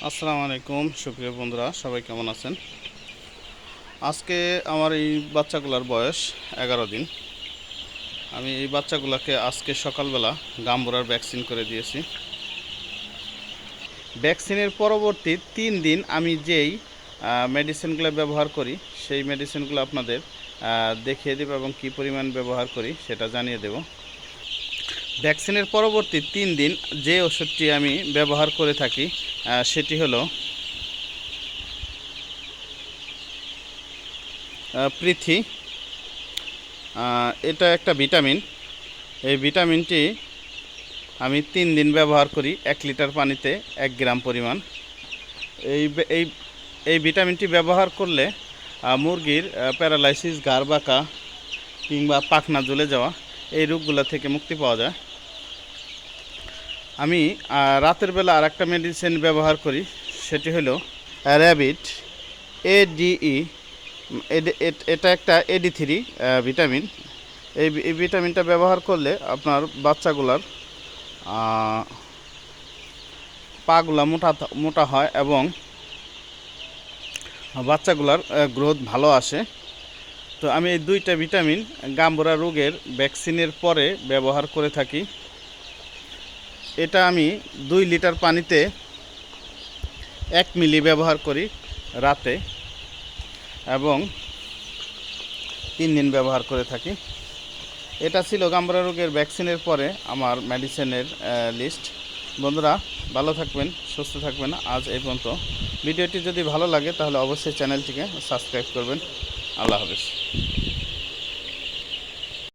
আসসালামু আলাইকুম সুপ্রিয় বন্ধুরা, সবাই কেমন আছেন? আজকে আমার এই বাচ্চাগুলোর বয়স 11 দিন। আমি এই বাচ্চাগুলোকে আজকে সকালবেলা গাম্বুরার ভ্যাকসিন করে দিয়েছি। ভ্যাকসিনের পরবর্তী 3 দিন আমি যেই মেডিসিনগুলো ব্যবহার করি সেই মেডিসিনগুলো আপনাদের দেখিয়ে দেব এবং কী পরিমাণ ব্যবহার করি সেটা জানিয়ে দেব। ভ্যাকসিনের পরবর্তী 3 দিন যে ওষুধটি আমি ব্যবহার করে থাকি সেটি হলো পৃথি। এটা একটা ভিটামিন। এই ভিটামিনটি আমি 3 দিন ব্যবহার করি 1 লিটার পানিতে 1 গ্রাম পরিমাণ। এই এই এই ভিটামিনটি ব্যবহার করলে মুরগির প্যারালাইসিস, ঘাড় বাঁকা কিংবা পাখনা জ্বলে যাওয়া এই রোগগুলো থেকে মুক্তি পাওয়া যায়। আমি রাতের বেলা আর একটা মেডিসিন ব্যবহার করি, সেটি হলো র্যাবিট ADE। এটা একটা AD3 ভিটামিন। এই ভিটামিনটা ব্যবহার করলে আপনার বাচ্চাগুলার পাগুলা মোটা হয় এবং বাচ্চাগুলার গ্রোথ ভালো আসে। তো আমি এই 2টা ভিটামিন গাম্বুরা রোগের ভ্যাকসিনের পরে ব্যবহার করে থাকি। এটা আমি 2 লিটার পানিতে 1 মিলি ব্যবহার করি রাতে এবং 3 দিন ব্যবহার করে থাকি। এটা ছিল গাম্বুরা রোগের ভ্যাকসিনের পরে আমার মেডিসিনের লিস্ট। বন্ধুরা, ভালো থাকবেন, সুস্থ থাকবেন। আজ এই পর্যন্ত। ভিডিওটি যদি ভালো লাগে তাহলে অবশ্যই চ্যানেলটিকে সাবস্ক্রাইব করবেন। আল্লাহ হাফেজ।